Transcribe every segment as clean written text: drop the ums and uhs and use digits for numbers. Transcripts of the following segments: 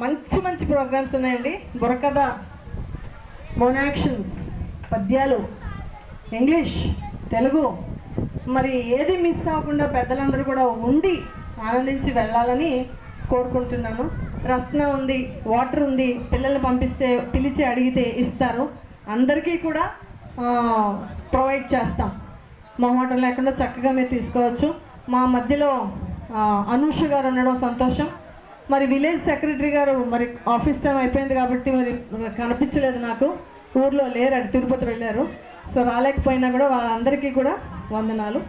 మంచి మంచి ప్రోగ్రామ్స్ ఉన్నాయండి. బుర్రకథ, మోనాక్షన్స్, పద్యాలు, ఇంగ్లీష్, తెలుగు, మరి ఏది మిస్ అవ్వకుండా పెద్దలందరూ కూడా ఉండి ఆనందించి వెళ్ళాలని కోరుకుంటున్నాను. రసన ఉంది, వాటర్ ఉంది, పిల్లల్ని పంపిస్తే పిలిచి అడిగితే ఇస్తారు. అందరికీ కూడా ప్రొవైడ్ చేస్తాం. మొహమాటం లేకుండా చక్కగా మీరు తీసుకోవచ్చు. మా మధ్యలో అనూష గారు ఉండడం సంతోషం. మరి విలేజ్ సెక్రటరీ గారు మరి ఆఫీస్ టైం అయిపోయింది కాబట్టి మరి కనిపించలేదు, నాకు ఊర్లో లేరు, అది తిరుపతి వెళ్ళారు. సో రాలేకపోయినా కూడా వాళ్ళందరికీ కూడా వందనాలు.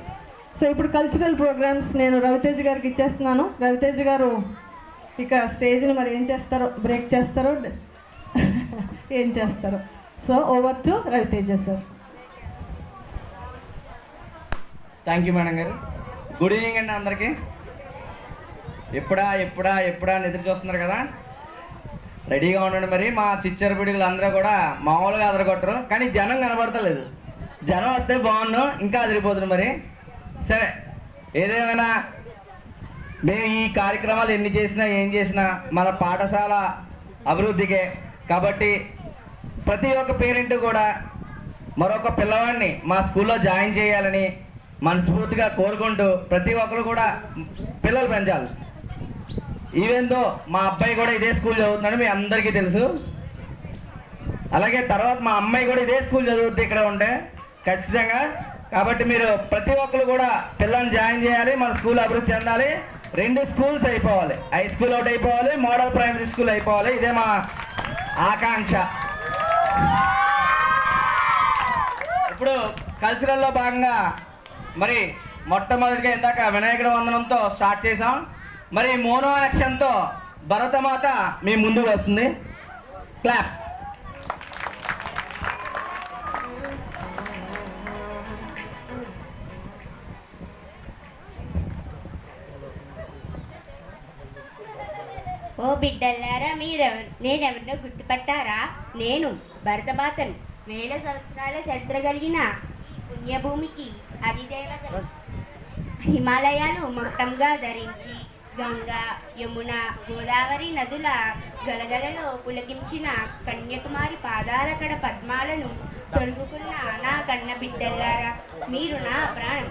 సో ఇప్పుడు కల్చరల్ ప్రోగ్రామ్స్ నేను రవితేజ్ గారికి ఇచ్చేస్తున్నాను. రవితేజ్ గారు ఇక స్టేజ్ని మరి ఏం చేస్తారో, బ్రేక్ చేస్తారో ఏం చేస్తారో. So over to Raviteja sir. Thank you madam గారు. గుడ్ ఈవినింగ్ అండి అందరికీ. ఎప్పుడా ఎప్పుడా ఎప్పుడా అని ఎదురు చూస్తున్నారు కదా, రెడీగా ఉండండి. మరి మా చిచ్చర పిడుగులు అందరూ కూడా మామూలుగా అదరగొట్టరు, కానీ జనం కనబడతలేదు. జనం వస్తే బాగుండు, ఇంకా అదిరిపోతుంది. మరి సరే, ఏదేమైనా మేము ఈ కార్యక్రమాలు ఎన్ని చేసినా ఏం చేసినా మన పాఠశాల అభివృద్ధికే. కాబట్టి ప్రతి ఒక్క పేరెంట్ కూడా మరొక పిల్లవాడిని మా స్కూల్లో జాయిన్ చేయాలని మనస్ఫూర్తిగా కోరుకుంటూ ప్రతి ఒక్కరు కూడా పిల్లలు పెంచాలి. ఈవెందో మా అబ్బాయి కూడా ఇదే స్కూల్ చదువుతున్నాడు, మీ అందరికీ తెలుసు. అలాగే తర్వాత మా అమ్మాయి కూడా ఇదే స్కూల్ చదువుతుంది ఇక్కడ ఉంటే ఖచ్చితంగా. కాబట్టి మీరు ప్రతి ఒక్కరు కూడా పిల్లల్ని జాయిన్ చేయాలి, మన స్కూల్ అభివృద్ధి చెందాలి. 2 స్కూల్స్ అయిపోవాలి, హై స్కూల్ ఒకటి అయిపోవాలి, మోడల్ ప్రైమరీ స్కూల్ అయిపోవాలి. ఇదే మా ఆకాంక్ష. ఇప్పుడు కల్చరల్లో భాగంగా మరి మొట్టమొదటిగా ఇందాక వినాయకుడి వందనంతో స్టార్ట్ చేసాం. మరి మోనో యాక్షన్తో భరతమాత మీ ముందుకు వస్తుంది. క్లాప్స్. ఓ బిడ్డల్లారా, నేనెవరినో గుర్తుపట్టారా? నేను భరతమాతను. వేల సంవత్సరాల చరిత్ర కలిగిన పుణ్యభూమికి అధిదేవత. హిమాలయాలు మొత్తంగా ధరించి గంగా, యమున, గోదావరి నదుల గలగలలో పులకించిన కన్యాకుమారి పాదాలకడ పద్మాలను తొడుగుకున్న నా కన్న బిడ్డల్లారా, మీరు నా ప్రాణం.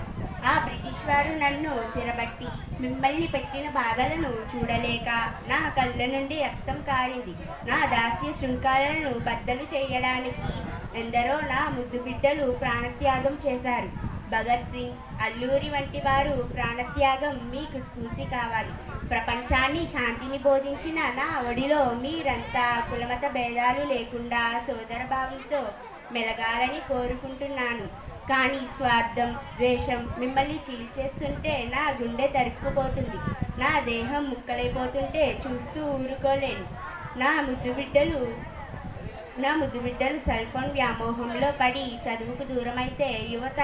ఆ బ్రిటిష్ వారు నన్ను చెరబట్టి మిమ్మల్ని పెట్టిన బాధలను చూడలేక నా కళ్ళ నుండి రక్తం కారింది. నా దాస్య శృంఖాలను బద్దలు చేయడానికి ఎందరో నా ముద్దు బిడ్డలు ప్రాణత్యాగం చేశారు. భగత్ సింగ్, అల్లూరి వంటి వారు ప్రాణత్యాగం మీకు స్ఫూర్తి కావాలి. ప్రపంచాన్ని శాంతిని బోధించిన నా ఒడిలో మీరంతా కులమత భేదాలు లేకుండా సోదర భావంతో మెలగాలని కోరుకుంటున్నాను. కానీ స్వార్థం, ద్వేషం మిమ్మల్ని చీల్చేస్తుంటే నా గుండె తరుక్కుపోతుంది. నా దేహం ముక్కలైపోతుంటే చూస్తూ ఊరుకోలేను. నా ముద్దు బిడ్డలు సెల్ ఫోన్ వ్యామోహంలో పడి చదువుకు దూరమైతే, యువత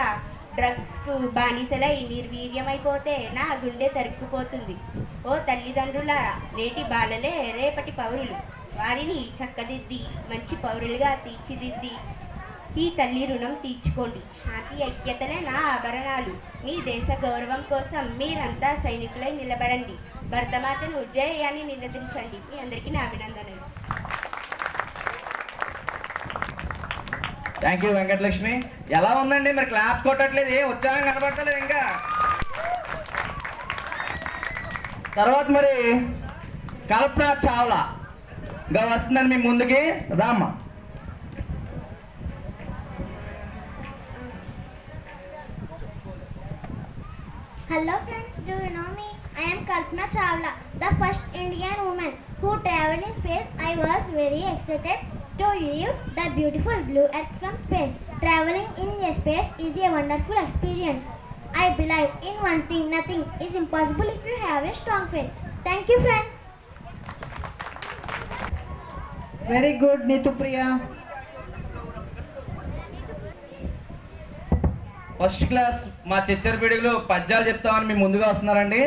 డ్రగ్స్కు బానిసలై నిర్వీర్యమైపోతే నా గుండె తరుక్కుపోతుంది. ఓ తల్లిదండ్రులారా, నేటి బాలలే రేపటి పౌరులు. వారిని చక్కదిద్ది మంచి పౌరులుగా తీర్చిదిద్ది ఈ తల్లి రుణం తీర్చుకోండి. శాంతి ఐక్యతలే నా ఆభరణాలు. మీ దేశ గౌరవం కోసం మీరంతా సైనికులై నిలబడండి. భరతమాతను జై అని నినదించండి. మీ అందరికీ నా అభినందనలు. Thank you Venkatalakshmi. ఎలా ఉందండి? మరి క్లాప్స్ కొట్టట్లేదు, ఏ ఉత్సాహం కనబడతలేదు ఇంకా. తర్వాత మరి కల్పన చావ్లా గా వస్తుందండి మీ ముందుకి. రామ్మా. Hello friends, do you know me? I am Kalpana Chawla, the first Indian woman who traveled in space. I was very excited to view the beautiful blue earth from space. Traveling in a space is a wonderful experience. I believe in one thing, nothing is impossible if you have a strong faith. Thank you friends. Very good Neetu Priya. First class మా చిచ్చర పిడుగులు పద్యాలు చెప్తామని మీ ముందుగా వస్తున్నారండి.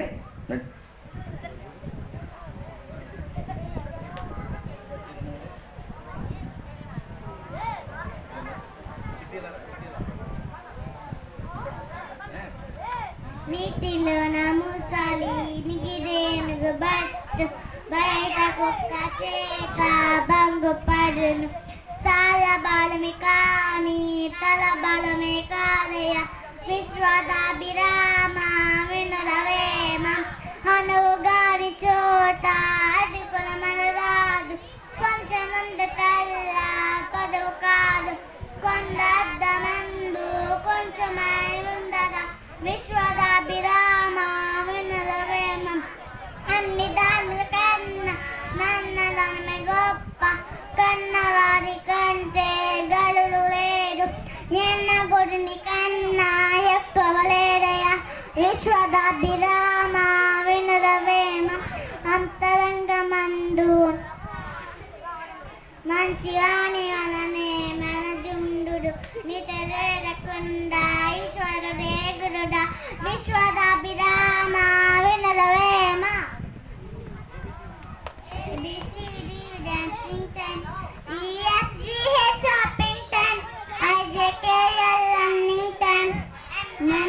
నీటిలో నముసాలి మిగిరేనుగు బట్టు బయట కుక్క చేత భంగుపడును స్థల బలమే కాని తల బలమే కాదయ విశ్వదాభిరామ వినురవేమ అనుగాని చోట అది కులమన రాదు కొంచెం ముందు తల్ల పదవు కాదు కొండద్దమందు కొంచెమై ఉండదా విశ్వదాభిరామ వినురవేమ అన్ని దానుల కన్నా నన్న దానమే గొప్ప కన్నవారి కంటే గలుడు లేడు నిన్న గుడిని కన్నా ఎక్కువ లేడయా విశ్వదాభిరామ వినురవేమ అంతరంగమందు మంచిగాని వలనే మనజుండు నితరేరకుండా ఈశ్వరుడే గురుడా విశ్వదాభిరామ వినురవేమ ABCD dancing time, EFGH shopping time, IJKL learning time,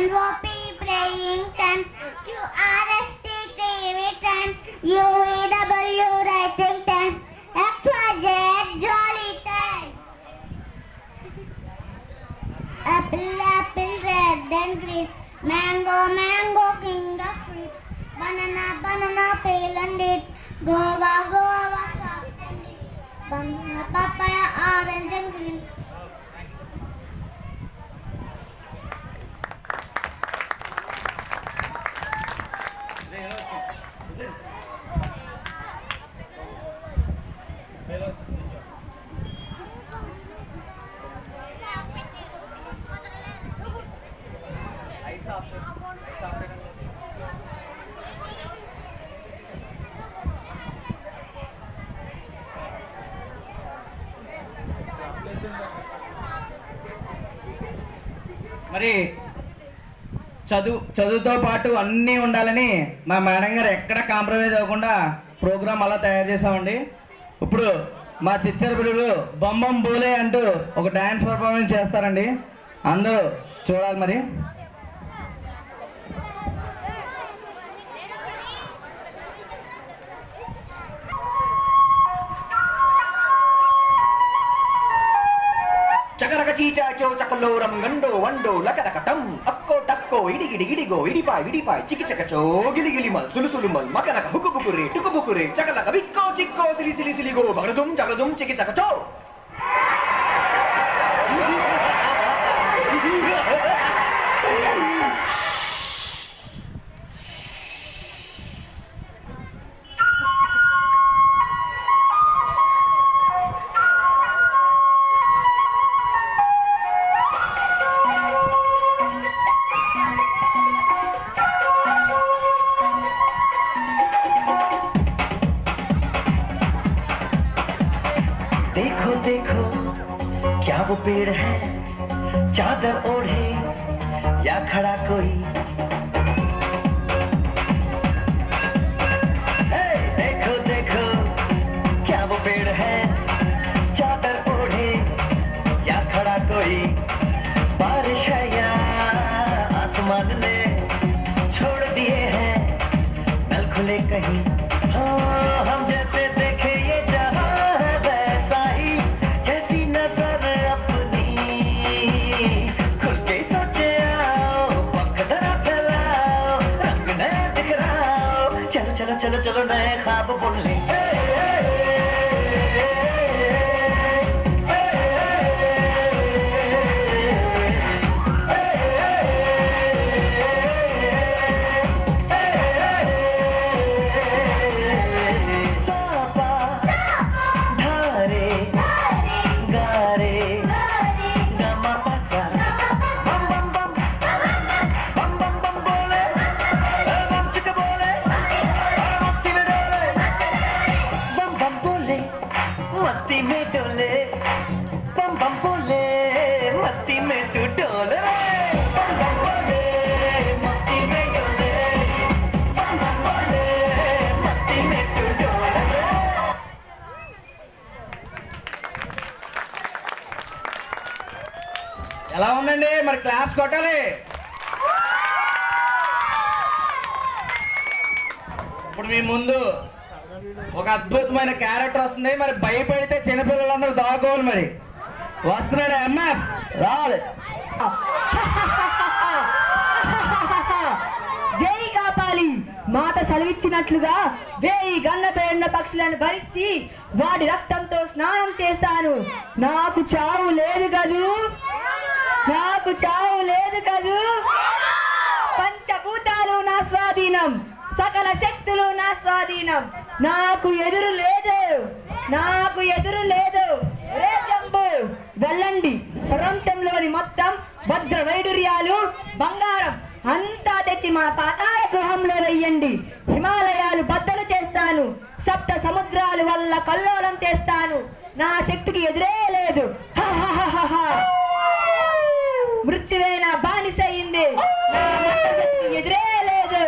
NOP praying time, QRST TV time, UVW writing time, XYZ jolly time. Apple, apple, red and green, mango, mango, king of fruit, banana, banana, pale and it. Guava, guava, soft and sweet. Banana, papaya, orange and green. మరి చదువుతో పాటు అన్నీ ఉండాలని మా madam గారు ఎక్కడ compromise అవ్వకుండా programme అలా తయారు చేసామండి. ఇప్పుడు మా చిచ్చర పిల్లలు బొమ్మం బోలే అంటూ ఒక డ్యాన్స్ పర్ఫార్మెన్స్ చేస్తారండి, అందరూ చూడాలి. మరి చకరక చీచాచో చకలోరం గండో వండో లకరకటం అక్కో టక్కో ఇడిగిడి ఇడిగో ఇడిపాయ్ విడిపాయ్ చికిచకచో గిలిగిలిమల్ సులుసులుమల్ మకనక హుకుబుకురే టుకుబుకురే చకలక బిక్కో చిక్కో సిలి సిలి సిలిగో బగడుదుం జగడుదుం చికిచకచో. देखो देखो क्या वो पेड़ है चादर ओढ़े या खड़ा कोई. हे, देखो देखो क्या वो पेड़ है चादर ओढ़े या खड़ा कोई. बारिश है या आसमान ने छोड़ दिए हैं नल खुले कहीं. हाँ, हम जैसे देखे ये जहां है वैसा ही जैसी नजर अपनी. खुल के सोचे आओ पंख जरा फैलाओ रंग नया दिखराओ. चलो चलो चलो चलो नए ख्वाब बुन ले. मस्ती में डोले बम बम बोले मस्ती में तू डोले बम बम बोले मस्ती में डोले बम बम बोले मस्ती में तू डोले. ఎలా ఉందండి? మరి క్లాస్ కొట్టాలి. ఇప్పుడు మీ ముందు ఒక అద్భుతమైన క్యారెక్టర్ వస్తుంది. మరి భయపడితే చిన్నపిల్లలందరూ దాక్కోవాలి. మరి వస్తున్నాడు ఎంఎఫ్ రావాలి. జై కాపాలి. మాత సెలవిచ్చినట్లుగా 1000 గన్న పేరున్న పక్షులను భరించి వాటి రక్తంతో స్నానం చేస్తాను. నాకు చావు లేదు కదూ, నాకు చావు లేదు కదూ. పంచభూతాలు నా స్వాధీనం, సకల శక్తులు నా స్వాధీనం. నాకు ఎదురు లేదు, నాకు ఎదురు లేదు. రే జంబు, వెళ్ళండి. ప్రపంచంలోని మొత్తం వజ్ర వైడూర్యాలు, బంగారం అంతా తెచ్చి మా పాతాళ గృహంలో వెయ్యండి. హిమాలయాలు బద్దలు చేస్తాను, సప్త సముద్రాలు వల్ల కల్లోలం చేస్తాను. నా శక్తికి ఎదురే లేదు. మృత్యువే నా బానిసయింది, నా మత శక్తికి ఎదురే లేదు.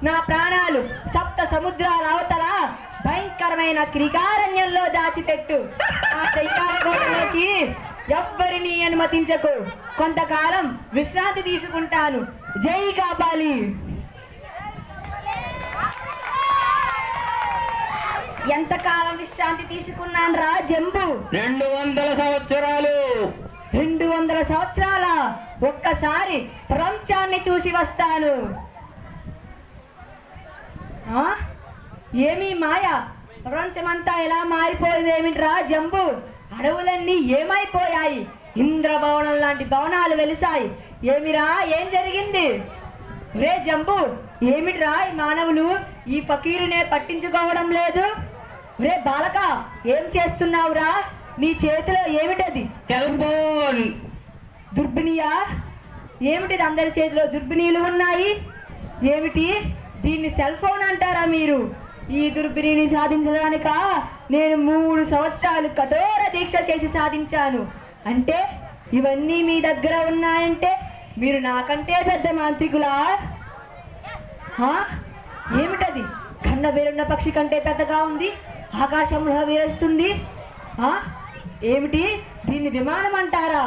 నా ప్రాణాలు సప్త సముద్రాల అవతల భయంకరమైన క్రికారణ్యంలో దాచిపెట్టు. ఆ క్రికారణలోకి ఎవ్వరిని అనుమతించకు. కొంతకాలం విశ్రాంతి తీసుకుంటాను. జై కాపాలి. ఎంతకాలం విశ్రాంతి తీసుకున్నాను రా జంబు? 200 సంవత్సరాలు. 200 సంవత్సరాల? ఒక్కసారి ప్రపంచాన్ని చూసి వస్తాను. ఏమీ మాయ, ప్రపంచమంతా ఎలా మారిపోయేదేమిట్రా జంబు? అడవులన్నీ ఏమైపోయాయి? ఇంద్రభవనం లాంటి భవనాలు వెలిసాయి. ఏమిరా, ఏం జరిగింది? రే జంబు, ఏమిట్రా ఈ మానవులు ఈ ఫకీరునే పట్టించుకోవడం లేదు? రే బాలక, ఏం చేస్తున్నావురా? నీ చేతిలో ఏమిటది? టెలిఫోన్. దుర్బినియా? ఏమిటిది అందరి చేతిలో దుర్బినీలు ఉన్నాయి? ఏమిటి దీన్ని సెల్ ఫోన్ అంటారా మీరు? ఈ దుర్బినిని సాధించడానిక నేను 3 సంవత్సరాలు కఠోర దీక్ష చేసి సాధించాను. అంటే ఇవన్నీ మీ దగ్గర ఉన్నాయంటే మీరు నాకంటే పెద్ద మాంత్రికులా? ఏమిటది? కన్న వేరున్న పక్షి కంటే పెద్దగా ఉంది, ఆకాశంలో వేస్తుంది. ఏమిటి దీన్ని విమానం అంటారా?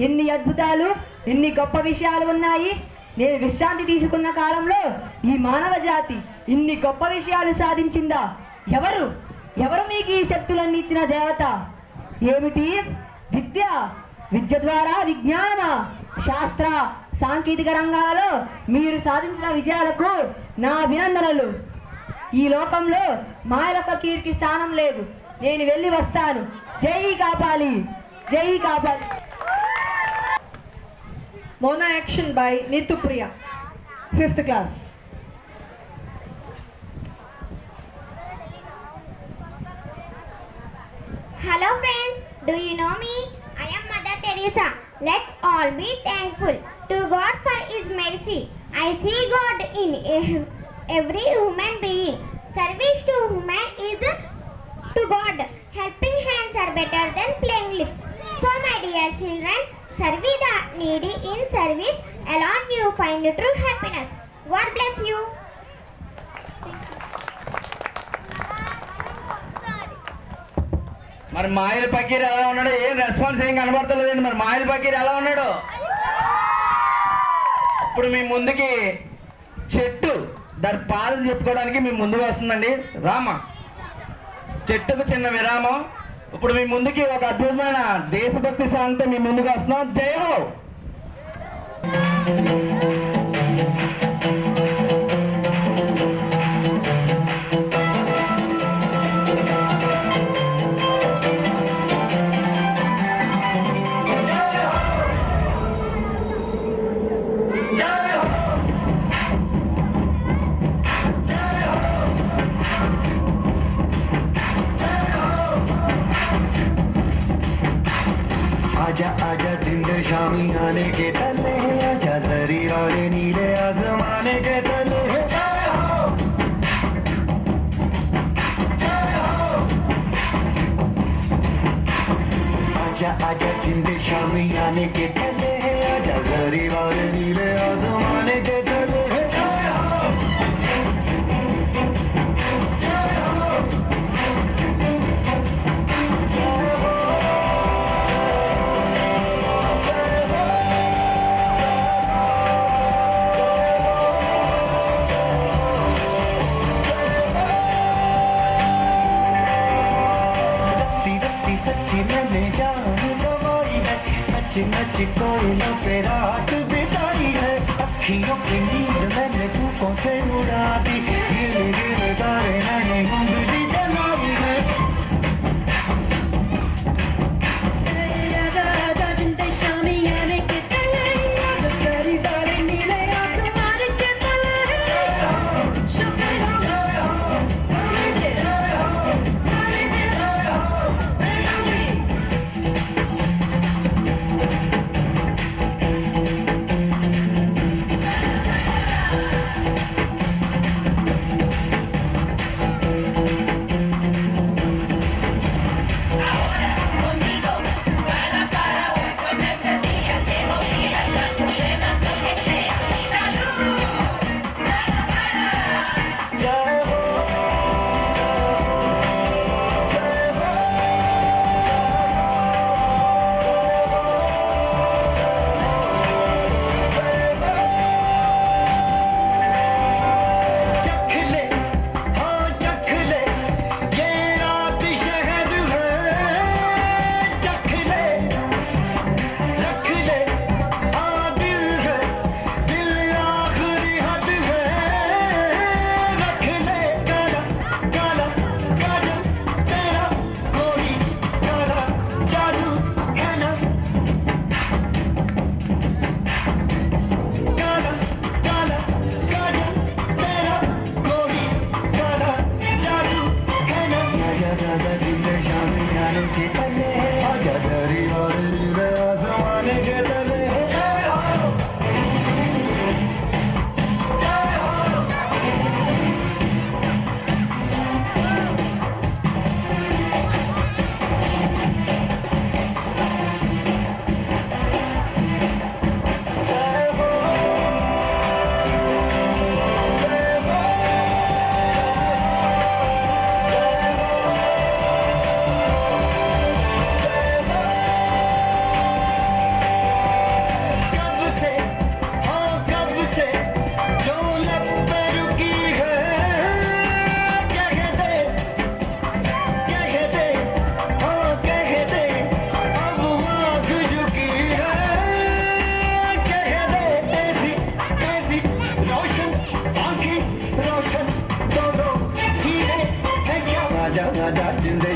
ఎన్ని అద్భుతాలు, ఎన్ని గొప్ప విషయాలు ఉన్నాయి. నేను విశ్రాంతి తీసుకున్న కాలంలో ఈ మానవ జాతి ఇన్ని గొప్ప విషయాలు సాధించిందా? ఎవరు ఎవరు మీకు ఈ శక్తులన్నీ ఇచ్చిన దేవత? ఏమిటి? విద్య, విద్య ద్వారా విజ్ఞానమా? శాస్త్ర సాంకేతిక రంగాలలో మీరు సాధించిన విజయాలకు నా అభినందనలు. ఈ లోకంలో మాయల ఫకీర్కి స్థానం లేదు. నేను వెళ్ళి వస్తాను. జై కాపాలి, జై కాపాలి. Mona action by Nitu Priya, 5th class. Hello friends, do you know me? I am Mother Teresa. Let's all be thankful to God for His mercy. I see God in every human being. Service to human is to God. Helping hands are better than playing lips. So my dear children, serve the needy in service. Alone you find true happiness. God bless you. మరి మాయల పకీర్ ఎలా ఉన్నాడు? ఏం response ఏం కనబడతలేదండి. మరి మాయల పకీర్ ఎలా ఉన్నాడు? ఇప్పుడు మీ ముందుకి చెట్టు దాని పాలు చెప్పుకోవడానికి మీ ముందుకు వస్తుందండి. రామా, చెట్టుకు చిన్న విరామం. ఇప్పుడు మీ ముందుకి ఒక అద్భుతమైన దేశభక్తి సాంగ్తో మీ ముందుకు వస్తున్నాం. జై హో. आजा आजा जिंद शामी आने के तले हैं, आजा जरी वाले नीले आसमाने के तले हैं। आजा आजा जिंद शामी आने के तले हैं, आजा जरी वाले नीले आसमाने के तले हैं। की मैंने जान गवाई है, नच नच कोयलों पे रात बिताई है, अखियों की नींद मैंने तूफों से उड़ा दी, गिर गिर तारे मैंने उंगली जलाई है।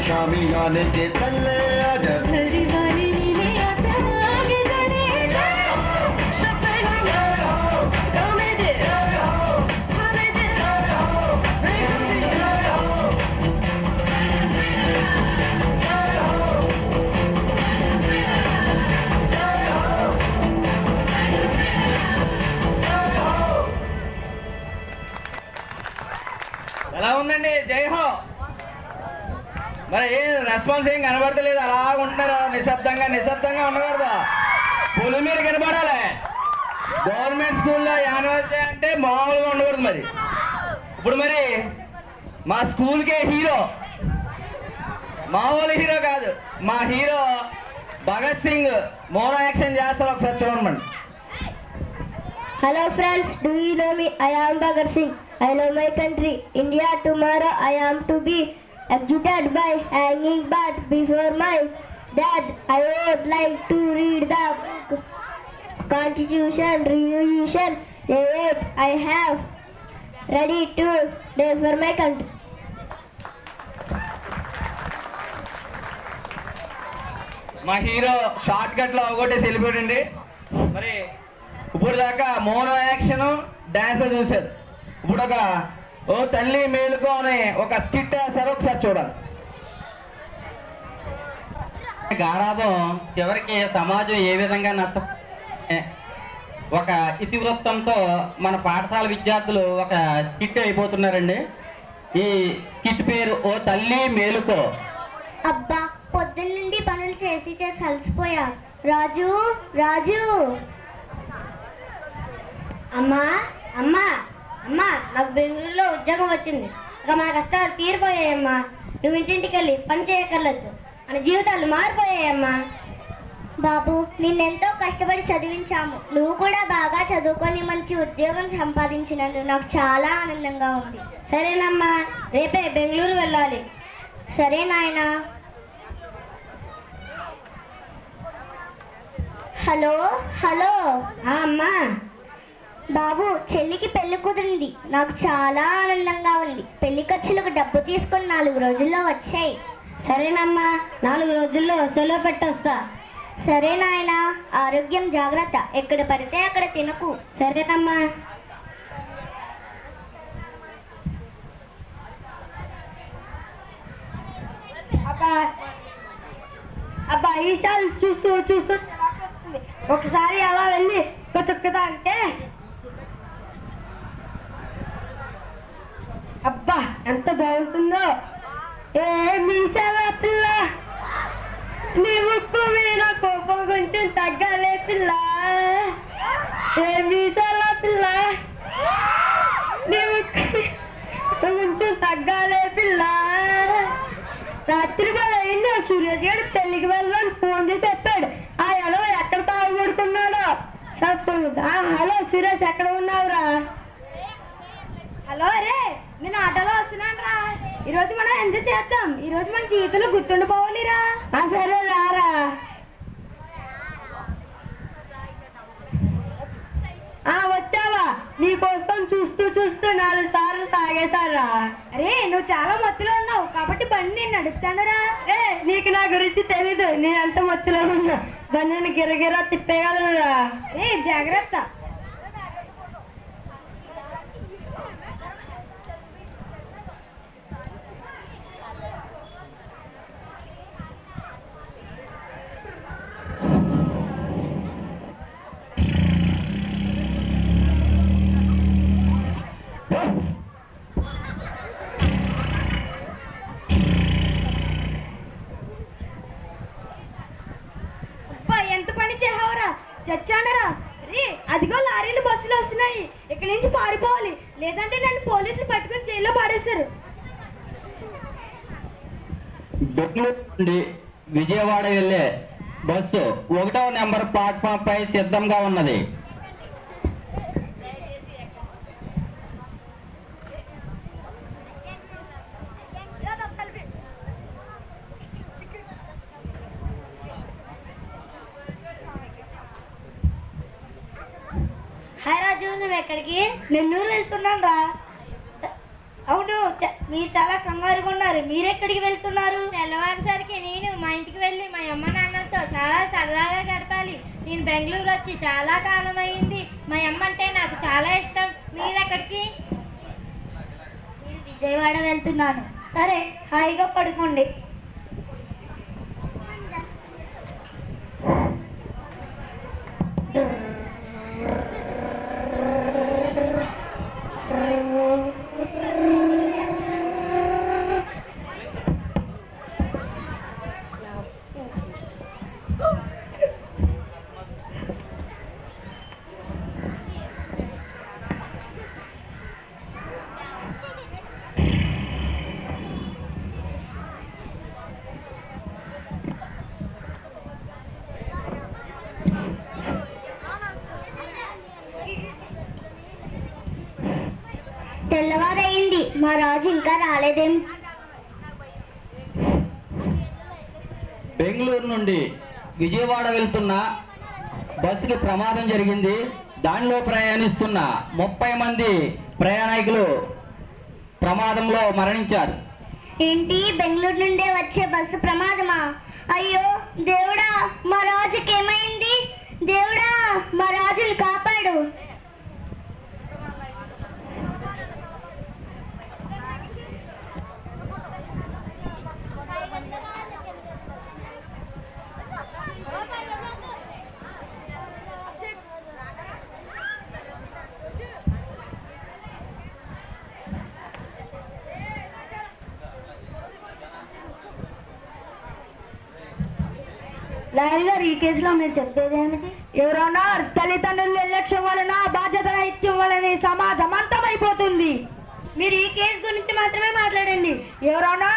शामियाने के तले आजा ఎలా ఉందండి? జై హో. మరి ఏం రెస్పాన్స్ ఏం కనబడతలేదు, అలా ఉంటున్నారు నిశ్శబ్దంగా. నిశ్శబ్దంగా ఉండకూడదు, పులి మీరు కనబడాలి. గవర్నమెంట్ స్కూల్లో యాన్యువల్ డే అంటే మామూలుగా ఉండకూడదు. మరి ఇప్పుడు మరి మా స్కూల్కే హీరో, మామూలు హీరో కాదు, మా hero Bhagat Singh mono action చేస్తారు, ఒకసారి చూడండి. Hello friends, do you know me? I am Bhagat Singh. I love my country, India. Tomorrow I am to be executed by hanging, but before my death I would like to read the Constitution Revolution that I have ready to die for my country. మా hero short cut లో అవగొట్టేసి వెళ్ళిపోయాడండి. మరి ఇప్పుడు దాకా mono action dance చూశారు, ఇప్పుడు ఒక ఓ తల్లి మేలుకో అనే ఒక స్కిట్ వేశారు, ఒకసారి చూడాలి. గారాబం చివరికి సమాజం ఏ విధంగా నష్టం ఒక ఇతివృత్తంతో మన పాఠశాల విద్యార్థులు ఒక స్కిట్ అయిపోతున్నారండి. ఈ స్కిట్ పేరు ఓ తల్లి మేలుకో. అబ్బా, పొద్దున్న నుండి పనులు చేసి చేసి అలసిపోయా. రాజు రాజు అమ్మా అమ్మా అమ్మా, నాకు బెంగళూరులో ఉద్యోగం వచ్చింది, ఇక మా కష్టాలు తీరిపోయాయమ్మా. నువ్వు ఇంటింటికి వెళ్ళి పని చేయక్కర్లేదు, మన జీవితాలు మారిపోయాయమ్మా. బాబు, నిన్నెంతో కష్టపడి చదివించాము, నువ్వు కూడా బాగా చదువుకొని మంచి ఉద్యోగం సంపాదించినందుకు నాకు చాలా ఆనందంగా ఉంది. సరేనమ్మా, రేపే బెంగళూరు వెళ్ళాలి. సరే నాయనా. హలో హలో అమ్మా బాబు, చెల్లికి పెళ్లి కుదిరింది. నాకు చాలా ఆనందంగా ఉంది. పెళ్లి ఖర్చులకు డబ్బు తీసుకొని 4 రోజుల్లో వచ్చాయి. సరేనమ్మా, 4 రోజుల్లో సెలవు పెట్టొస్తా. సరే నాయనా, ఆరోగ్యం జాగ్రత్త. ఎక్కడ పడితే అక్కడ తినకు. సరేనమ్మా. అబ్బా ఈసారి చూస్తూ చూస్తూ వస్తుంది. ఒకసారి అలా వెళ్ళి చుక్కదా అంటే అబ్బా ఎంత బాగుంటుందో. ఏ మీసాల పిల్ల, నీ ముక్కు మీద కోపం కొంచెం తగ్గాలే పిల్ల. ఏ మీసాల పిల్ల, నీ ముక్కు కొంచెం తగ్గాలే పిల్ల. రాత్రి అయింది, సురేష్ గారు పెళ్లికి వెళ్ళాలని ఫోన్ చేసి చెప్పాడు. ఆ ఎలా ఎక్కడ తాగుడుకున్నాడో చెప్పండి. హలో సురేష్, ఎక్కడ ఉన్నావురా? హలో రే, నేను ఆటోలో వస్తున్నాను రా. ఈరోజు మనం ఎంజాయ్ చేద్దాం. ఈరోజు మన జీవితంలో గుర్తుండిపోవాలిరా. సరే రారా. వచ్చావా? నీకోసం చూస్తూ చూస్తూ 4 సార్లు తాగేశారా? అరే, నువ్వు చాలా మత్తులో ఉన్నావు కాబట్టి బండి నేను నడుపుతాను రా. నీకు నా గురించి తెలీదు. నేను ఎంత మత్తులో ఉన్నా బండిని గిరగిరా తిప్పేయగలనురా. రే జాగ్రత్త. చచ్చానరా రే. అదిగో లారీలు బస్సులు వస్తున్నాయి. ఇక్కడి నుంచి పారిపోవాలి, లేదంటే నన్ను పోలీసులు పట్టుకుని జైల్లో పాడేస్తారు. బెంగళూరు నుండి విజయవాడ వెళ్ళే బస్సు 1వ నెంబర్ ప్లాట్ఫామ్ పై సిద్ధంగా ఉన్నది. హాయ్ రాజు, నువ్వు ఎక్కడికి? నెల్లూరు వెళ్తున్నాను రా. అవును, మీరు చాలా కంగారుగా ఉన్నారు. మీరెక్కడికి వెళ్తున్నారు? తెల్లవారుసరికి నేను మా ఇంటికి వెళ్ళి మా అమ్మ నాన్నలతో చాలా సరదాగా గడపాలి. నేను బెంగళూరు వచ్చి చాలా కాలం అయింది. మా అమ్మ అంటే నాకు చాలా ఇష్టం. మీరెక్కడికి? నేను విజయవాడ వెళ్తున్నాను. సరే, హాయిగా పడుకోండి. తెల్లవారయింది, మా రాజు ఇంకా రాలేదేం? బెంగళూరు నుండి విజయవాడ వెళ్తున్న బస్సుకి ప్రమాదం జరిగింది. దానిలో ప్రయాణిస్తున్న 30 మంది ప్రయాణికులు ప్రమాదంలో మరణించారు. ఏంటి, బెంగళూరు నుండే వచ్చే బస్సు ప్రమాదమా? అయ్యో దేవుడా, మా రాజుకి ఏమైంది? దేవుడా, మా రాజుని కాపాడు. లాయర్ గారు, ఈ కేసులో మీరు చెప్పేది ఏమిటి? ఎవరన్నా తల్లిదండ్రుల నిర్లక్ష్యం వలన, బాధ్యత రాహిత్యం వలన సమాజం అంతమైపోతుంది. మీరు ఈ కేసు గురించి మాత్రమే మాట్లాడండి. ఎవరన్నా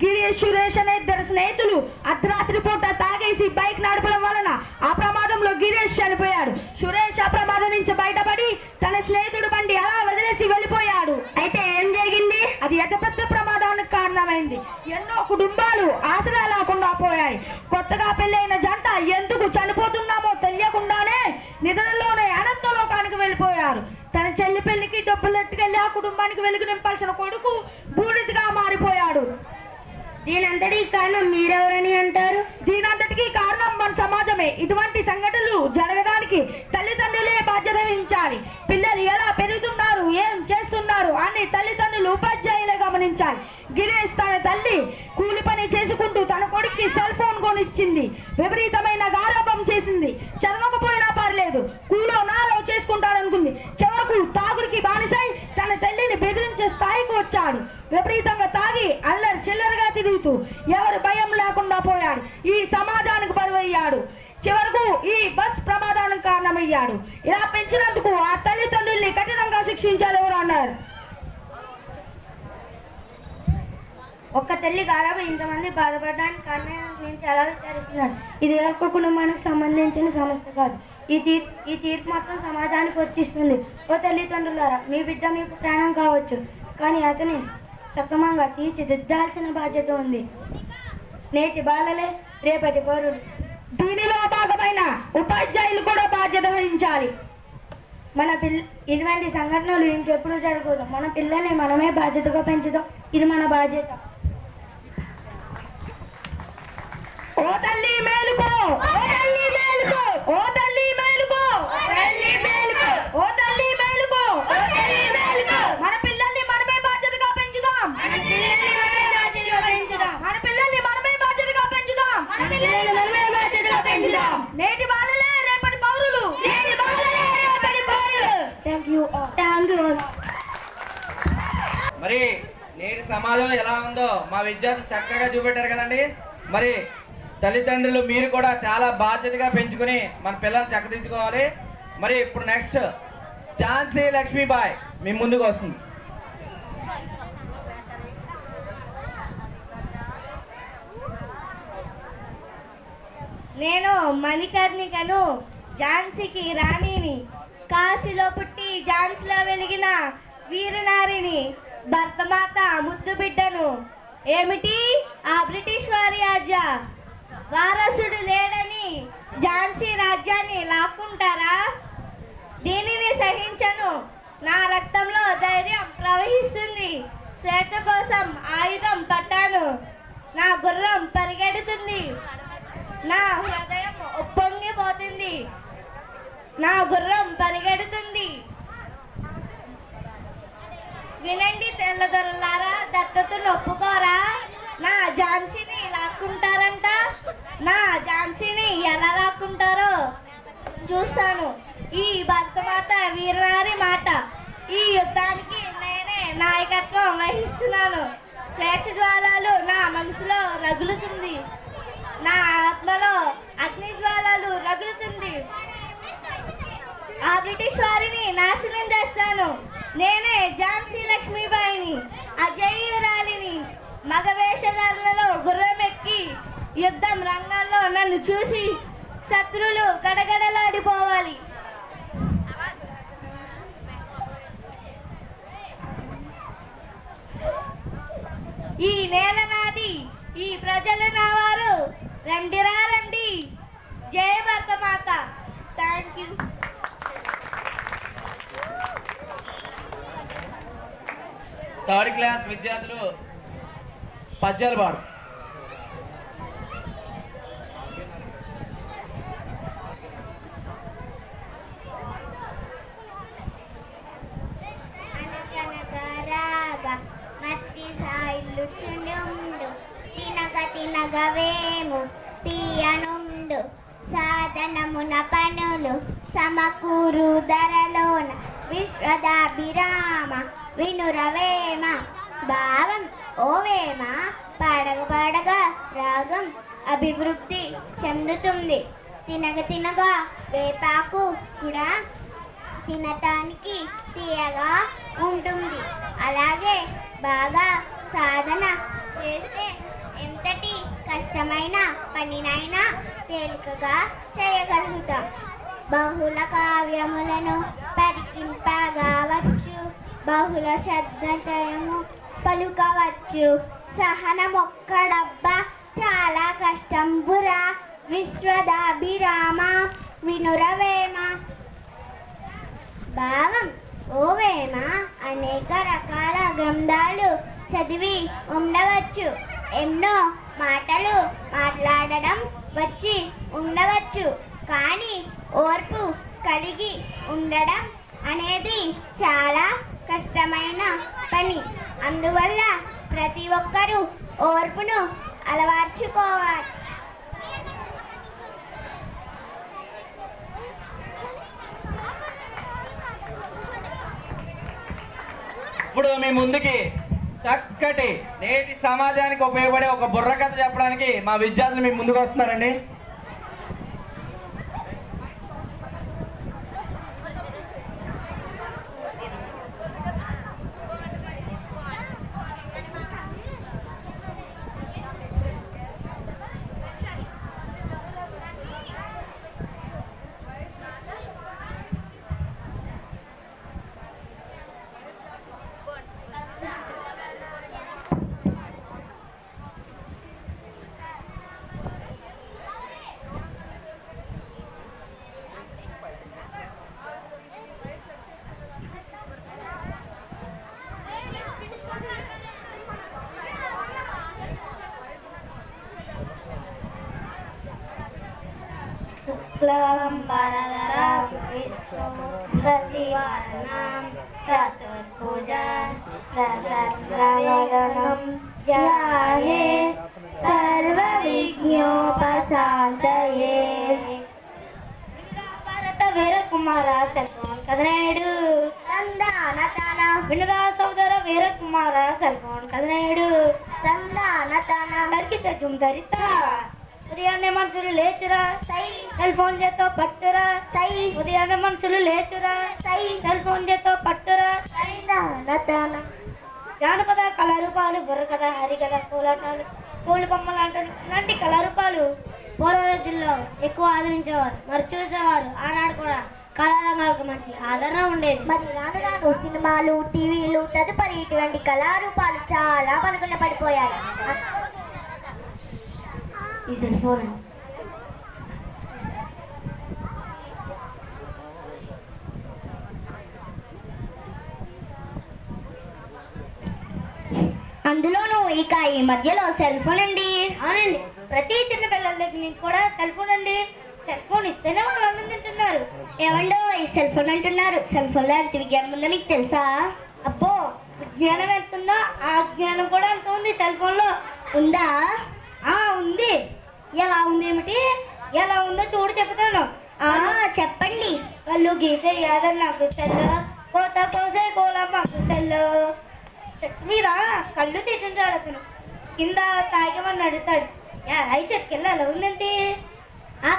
గిరీష్, సురేష్ అనే 2 స్నేహితులు అర్ధరాత్రి పూట తాగేసి బైక్ నడపడం వలన ఆ ప్రమాదంలో గిరీష్ చనిపోయాడు. సురేష్ ఆ ప్రమాదం నుంచి బయటపడి తన స్నేహితుడు బండి అలా వదిలేసి వెళ్ళిపోయాడు. అయితే ఏం జరిగింది? అది ఎంత పెద్ద ప్రమాదానికి కారణం దారుణమైంది. ఎన్నో కుటుంబాలు ఆసరా లేకుండా పోయాయి. కొత్తగా పెళ్ళైన జంట ఎందుకు చనిపోతున్నామో తెలియకుండానే నిద్రలోనే అనంత లోకానికి వెళ్ళిపోయారు. తన చెల్లి పెళ్లికి డబ్బులు ఎత్తుకెళ్ళి ఆ కుటుంబానికి వెలుగు నింపాల్సిన కొడుకు బూడిదగా మారిపోయాడు. దీనంతటికి కారణం మీరెవరని అంటారు? దీనంతటికి కారణం మన సమాజమే. ఇటువంటి సంఘటనలు జరగడానికి తల్లిదండ్రులే బాధ్యత వహించాలి. పిల్లలు ఎలా పెరుగుతున్నారు, ఏం చేస్తున్నారు అని తల్లిదండ్రులు ఉపాధ్యాయులే గమనించాలి. గిరీష్ తన తల్లి కూలి పని చేసుకుంటూ తన కొడుక్కి సెల్ ఫోన్ కొనిచ్చింది. విపరీతమైన గారాబం చేసింది. చదవకపోయినా పర్లేదు, కూలో నాలో చేసుకుంటాడనుకుంది. చివరకు తాగుడికి బానిసై తన తల్లిని బెదిరించే స్థాయికి వచ్చాడు. విపరీతంగా తాగి అల్లరి చిల్లరగా తిరుగుతూ ఎవరు భయం లేకుండా పోయాడు. ఈ సమాజానికి బరువయ్యాడు. చివరకు ఈ బస్ ప్రమాదానికి కారణమయ్యాడు. ఇలా పెంచినందుకు ఆ తల్లిదండ్రుల్ని కఠినంగా శిక్షించాలి ఎవరు అన్నారు. ఒక్క తల్లి గారాబం ఇంతమంది బాధపడడానికి కారణం నేను చాలా విచారిస్తున్నాను. ఇది ఒక్క కుటుంబానికి సంబంధించిన సమస్య కాదు. ఈ తీర్పు మొత్తం సమాజానికి వర్తిస్తుంది. ఓ తల్లిదండ్రులారా, మీ బిడ్డ మీకు ప్రాణం కావచ్చు, కానీ అతని సక్రమంగా తీర్చిదిద్దాల్సిన బాధ్యత ఉంది. నేటి బాలలే రేపటి పౌరులు. దీనిలో భాగమైన ఉపాధ్యాయులు కూడా బాధ్యత వహించాలి. ఇటువంటి సంఘటనలు ఇంకెప్పుడు జరగదు. మన పిల్లల్ని మనమే బాధ్యతగా పెంచుదాం. ఇది మన బాధ్యత. ఓ తల్లి మేలుకో, ఓ తల్లి మేలుకో, ఓ తల్లి మేలుకో, ఓ తల్లి మేలుకో, ఓ తల్లి మేలుకో, ఓ తల్లి మేలుకో. మన పిల్లల్ని మనమే బాధ్యతగా పెంచుదాం. మన పిల్లల్ని మనమే బాధ్యతగా పెంచుదాం. మన పిల్లల్ని మనమే బాధ్యతగా పెంచుదాం. మన పిల్లల్ని మనమే బాధ్యతగా పెంచుదాం. నేటి బాలలే రేపటి పౌరులు. నేటి బాలలే రేపటి పౌరులు. Thank you all. మరి నేటి సమాజం ఎలా ఉందో మా విద్యార్థులు చక్కగా చూపెట్టారు కదండి. మరి తల్లిదండ్రులు మీరు కూడా చాలా బాధ్యతగా పెంచుకుని మన పిల్లల్ని చక్కదిద్దుకోవాలి. మరి ఇప్పుడు నెక్స్ట్ ఝాన్సీ లక్ష్మీబాయ్ మీ ముందుకు వస్తుంది. నేను మణికర్ణికను, ఝాన్సీకి రాణిని. కాశీలో పుట్టి ఝాన్సీలో వెలిగిన వీరనారిని, భరతమాత ముద్దు బిడ్డను. ఏమిటి ఆ బ్రిటిష్ వారి ఆజ్ఞ? వారసుడు లేడని ఝాన్సీ రాజ్యాన్ని లాక్కుంటారా? దీనిని సహించను. నా రక్తంలో ధైర్యం ప్రవహిస్తుంది. స్వేచ్ఛ కోసం ఆయుధం పట్టాను. నా గుర్రం పరిగెడుతుంది. నా హృదయం ఉప్పొంగిపోతుంది. నా గుర్రం పరిగెడుతుంది. వినండి తెల్లదొరలారా, దత్తతను ఒప్పుకోరా? నా ఝాన్సీని లాక్కుంటారంట. నా ఝాన్సీని ఎలా లాక్కుంటారో చూస్తాను. ఈ భరతమాత వీరనారి మాట. ఈ యుద్ధానికి నేనే నాయకత్వం వహిస్తున్నాను. స్వేచ్ఛ జ్వాలలు నా మనసులో రగులుతుంది. నా ఆత్మలో అగ్ని జ్వాలలు రగులుతుంది. ఆ బ్రిటిష్ వారిని నాశనం చేస్తాను. నేనే ఝాన్సీ లక్ష్మీబాయిని, అజేయురాలిని. మగ వేషధారణలో గుర్రం ఎక్కి యుద్ధం రంగంలో నన్ను చూసి శత్రువులు గడగడలాడిపోవాలి. ఈ నేల నాది, ఈ ప్రజలు నా వారు. రండిరా రండి. జయ భరతమాత. Thank you. థర్డ్ క్లాస్ విద్యార్థులు పద్యాలు పాడు. తినగవేము తీయనుండు సాధనమున పనులు సమకూరు ధరలోన విశ్వదాభిరామ వినురవేమ భావం ఓవేమ పడగ పడగ రాగం అభివృద్ధి చెందుతుంది. తినగా వేపాకు కూడా తినటానికి తీయగా ఉంటుంది. అలాగే బాగా సాధన చేస్తే ఎంతటి కష్టమైన పనినైనా తేలికగా చేయగలుగుతాం. బహుళ కావ్యములను పరికింపగావచ్చు, బహుళ శబ్దచయము పలుకవచ్చు. సహనమొక్కడబ్బా చాలా కష్టం బురా విశ్వదాభిరామ వినురవేమ. భావం ఓ వేమ అనేక రకాల గ్రంథాలు చదివి ఉండవచ్చు, ఎన్నో మాటలు మాట్లాడడం వచ్చి ఉండవచ్చు, కానీ ఓర్పు కలిగి ఉండడం అనేది చాలా కష్టమైన పని. అందువల్ల ప్రతి ఒక్కరూ ఓర్పును అలవర్చుకోవాలి. ఇప్పుడు మీ ముందుకి చక్కటి నేటి సమాజానికి ఉపయోగపడే ఒక బుర్ర కథ చెప్పడానికి మా విద్యార్థులు మీ ముందుకు వస్తున్నారండి. చతుర్భుజం ప్రసన్నవదనం ధ్యాయే సర్వవిఘ్నోపశాంతయే. వీర కుమార సెల్ఫోన్ కదనేడు తందాన తాన వినుగా సోదర వీర కుమార సెల్ఫోన్ కదనేడు తందాన తాన దరికిత జుమ్ దరిత ఉదయాన్నే మనుషులు లేచురా సై సెల్ ఫోన్ చేతో పట్టురా సై ఉదయాన్నే మనుషులు లేచురా సై సెల్ ఫోన్ చేతో పట్టురా సై తాన. జానపద కళారూపాలు బుర్రకథ హరికథ కోలాటాలు కోళ్ళు బొమ్మలు అంటారు ఇలాంటి కళారూపాలు పూర్వ రోజుల్లో ఎక్కువ ఆదరించేవారు, మరి చూసేవారు. ఆనాడు కూడా కళారంగాలకు మంచి ఆదరణ ఉండేది. మరి నాడు నాడు సినిమాలు టీవీలు తదుపరి ఇటువంటి కళారూపాలు చాలా పలుకుల పడిపోయాయి. ఈ సెల్ ఫోన్ అందులోనూ ఇక ఈ మధ్యలో సెల్ ఫోన్ అండి. అవునండి, ప్రతి చిన్న పిల్లల దగ్గర నుంచి కూడా సెల్ ఫోన్ అండి. సెల్ ఫోన్ ఇస్తేనే వాళ్ళు అన్నం తింటున్నారు. ఏమండో ఈ సెల్ ఫోన్ అంటున్నారు, సెల్ ఫోన్లో ఎంత విజ్ఞానం ఉందో మీకు తెలుసా? అబ్బో, విజ్ఞానం ఎంత ఉందో ఆ జ్ఞానం కూడా ఎంత ఉంది సెల్ ఫోన్లో. ఉందా? ఉంది. ఎలా ఉంది ఏమిటి? ఎలా ఉందో చూడు చెప్తాను. చెప్పండి. వాళ్ళు గీసే యాదన్న గుట్టల్లో కోత కోసే కోలమ్మ గుట్టల్లో చెట్టు మీద కళ్ళు తిట్టుంటాడు అతను. కింద తాగమని అడుగుతాడు. అయి చెట్టుకెళ్ళి అలా ఉందండి.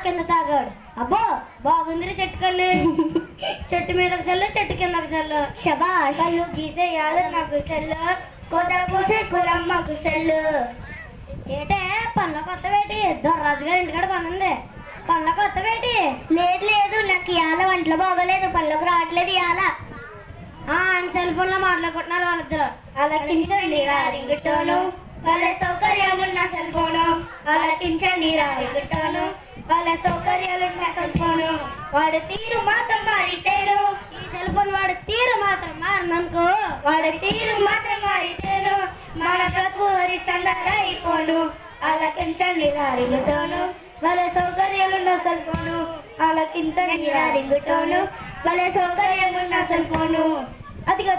కింద తాగాడు. అబ్బో బాగుంది చెట్టు కళ్ళు. చెట్టు మీదకి చెల్లు, చెట్టు కిందకి చెల్లు. శబాష్. కళ్ళు గీసే యాదన్న గుట్టల్లో కోత కోసే కోలమ్మ గుట్టల్లో. ఏటే పనుల కొత్త వేటి? దొర్రాజు గారి ఇంటికాడ పని ఉంది. పనుల కొత్త వేటి? లేదు లేదు, నాకు ఇవాళ వంటలు బాగోలేదు, పనులకు రావట్లేదు ఇవాళ. సెల్ ఫోన్ లో మాట్లాడుకుంటున్నారు వాళ్ళిద్దరు. అలకించండి రింగుటోను వాళ్ళ సౌకర్యాలున్న సెల్ ఫోను. అలకించండి రింగుటోను వాళ్ళ సౌకర్యాలున్న సెల్ ఫోను. వాడి తీరు మాత్రం మారితేను, ఈ సెల్ ఫోన్ వాడి తీరు మాత్రం మారినందుకు, వాడి తీరు మాత్రం మారితేను మన ప్రకృతి సందరైపోను. అలకించండి రింగుటోను వాళ్ళ సౌకర్యాలున్న సెల్ ఫోను. అలకించండి రింగుటోను వాళ్ళ సౌకర్యాలున్న సెల్ ఫోను. అదిగో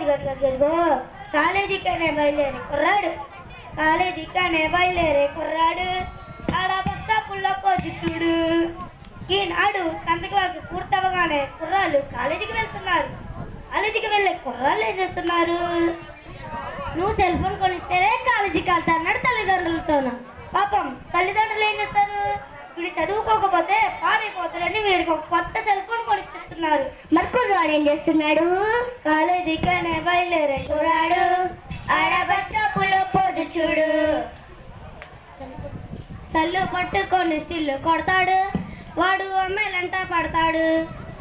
కాలేజీకనే బయలుదేరే కుర్రాడు, కాలేజీకనే బయలుదేరే కుర్రాడు. ఆడ బస్తా పుల్లప్పో చూడు. ఈనాడు 10th క్లాసు పూర్తవగానే కుర్రాళ్ళు కాలేజీకి వెళ్తున్నారు. కాలేజీకి వెళ్ళే కుర్రాళ్ళు ఏం చేస్తున్నారు? నువ్వు సెల్ ఫోన్ కొనిస్తేనే కాలేజీకి వెళ్తా అన్నాడు తల్లిదండ్రులతోనూ. పాపం తల్లిదండ్రులు ఏం చేస్తారు? వీడు చదువుకోకపోతే పాడైపోతాడని వీడికి ఒక కొత్త సెల్ ఫోన్ కొనిచ్చిస్తున్నారు. మరి కుర్రాడు ఏం చేస్తున్నాడు? కాలేజీకనే బయలుదేరే కుర్రాడు ఆడ బస్ స్టాపులో పోజు చూడు. సల్లు పట్టుకొని స్టిల్లు కొడతాడు, వాడు అమ్మాయిలంటా పడతాడు.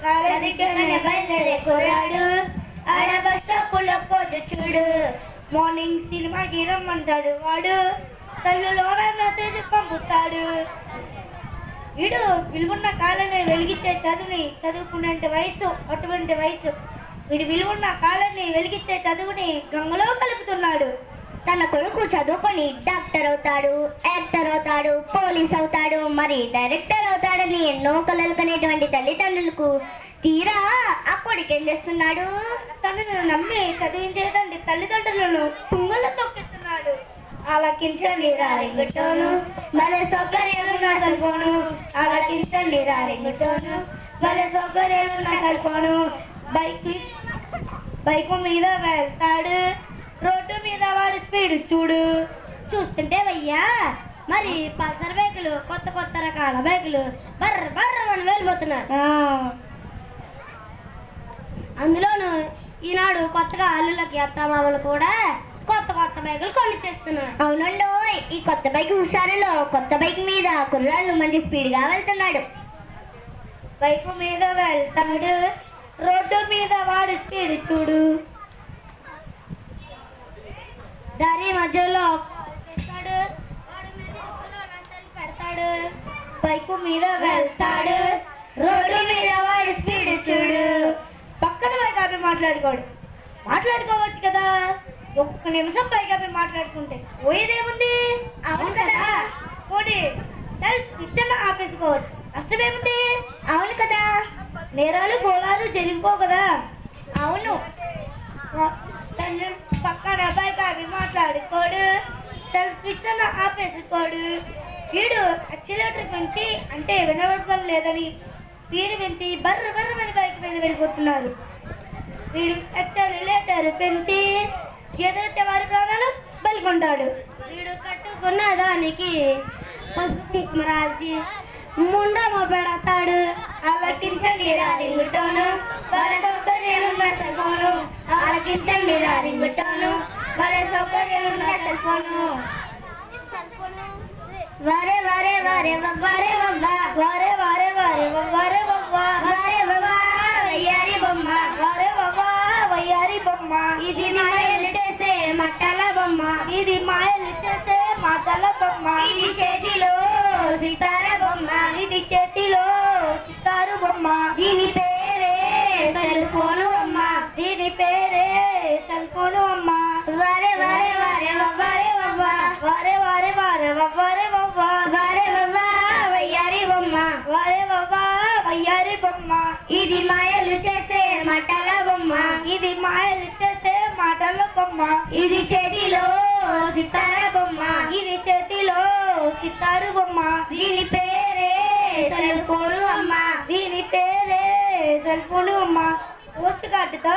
కాలేజీకనే బయలుదేరే కుర్రాడు ఆడ బస్ స్టాపులో పోజు చూడు. మార్నింగ్ సినిమాకి రమ్మంటాడు వాడు, సెల్లులోన మెసేజ్ పంపుతాడు. వీడు విలువన్న కాలాన్ని వెలిగించే చదువుని చదువుకునే వయసు, అటువంటి వయసు. వీడు విలువన్న కాలాన్ని వెలిగించే చదువుని గంగలో కలుపుతున్నాడు. తన కొడుకు చదువుకొని డాక్టర్ అవుతాడు, యాక్టర్ అవుతాడు, పోలీస్ అవుతాడు, మరి డైరెక్టర్ అవుతాడని ఎన్నో కలలు కనేటువంటి తల్లిదండ్రులకు తీరా ఆ కొడుకు ఏం చేస్తున్నాడు? తనను నమ్మి చదివించేదండి తల్లిదండ్రులను తుంగలో తొక్కిస్తున్నాడు. ఆలకించండి రారింగుటోను, భలే సౌకర్యాలు నా సెల్ఫోను. ఆలకించండి రారింగుటోను, భలే సౌకర్యాలు నా సెల్ఫోను. బైకు మీద వెళ్తాడు, రోడ్డు మీద వాడి స్పీడ్ చూడు. చూస్తుంటే వయ్యా మరి పల్సర్ బైకులు, కొత్త కొత్త రకాల బైకులు బర్ర బర్ర అని వెళ్ళిపోతున్నారు. అందులోనూ ఈనాడు కొత్తగా అల్లులకి అత్తమామలు కూడా కొత్త కొత్త బైకులు కొనిచ్చేస్తున్నారు. అవునండో, ఈ కొత్త బైక్ హుషారులో కొత్త బైక్ మీద కుర్రాళ్ళు మంచి స్పీడ్ గా వెళ్తున్నాడు. బైకు మీద వెళ్తాడు, రోడ్డు మీద వాడి స్పీడ్ చూడు. దారి మధ్యలో పెడతాడు. బైకు మీద వెళ్తాడు, రోడ్డు మీద వాడి స్పీడ్ చూడు. పక్కన బైక్ ఆపి మాట్లాడుకోవచ్చు కదా. ఒక్క నిమిషం బైక్ ఆపి మాట్లాడుకుంటే పోయేదేముంది? అవును కదా. పోనీ ఇచ్చన్న ఆపేసుకోవచ్చు, నష్టమేముంది? అవును కదా. నేరాలు గోళాలు జరిగిపోవు కదా. అవును. పక్కన బైక్ ఆపి మాట్లాడుకోడు, సెల్ స్విచ్ అన్న ఆపేసుకోడు. వీడు యాక్సిలేటర్ పెంచి అంటే వినవడం లేదని స్పీడ్ పెంచి బర్ర బర్రమని బైక్ మీద వెళ్ళిపోతున్నారు. వీడు యాక్సిలేటర్ పెంచి ఎదురొచ్చే వారి ప్రాణాలు బలికొంటాడు. వీడు కట్టుకున్న దానికి పసుపు కుంకుమ రాల్చి ముండమ పెడతాడు. ఆలకించండి రారింగుటోను, వాళ్ళ సౌకర్యాలున్న సెల్ఫోను. ఆలకించండి రారింగుటోను, వాళ్ళ సౌకర్యాలున్న సెల్ఫోను. వరే వరే వరే వరే వవ్వా, వారే వారే వారే వారే వవ్వా, వరే వవ్వా వయ్యారి బొమ్మ, వారే వవ్వా వయ్యారి బొమ్మ. ఇది మాయలు చేసే మట్టల బొమ్మ, ఇది మాయలు చేసే మాటల బొమ్మ. ఇది చేతిలో సితార బొమ్మ, ఇది చేతిలో సితారు బొమ్మ. దీని పేరే సెల్ ఫోను బొమ్మ, దీని పేరే సెల్ ఫోను అమ్మ. వరే వరే వరే వరే వవ్వా, వారే వారే వారే వారే వవ్వా, వరే వవ్వా వయ్యారి బొమ్మ, వారే వవ్వా వయ్యారి బొమ్మ. ఇది మాయలు చేసే మట్టల బొమ్మ, ఇది మాయలు చేసే మాటల బొమ్మ. ఇది చేతిలో సితార బొమ్మ, ఇది చేతిలో సితారు బొమ్మ. దీని పేరే సెల్ ఫోను అమ్మ. దీని పేరే సెల్ ఫోను అమ్మ. పోస్ట్ కార్డుతో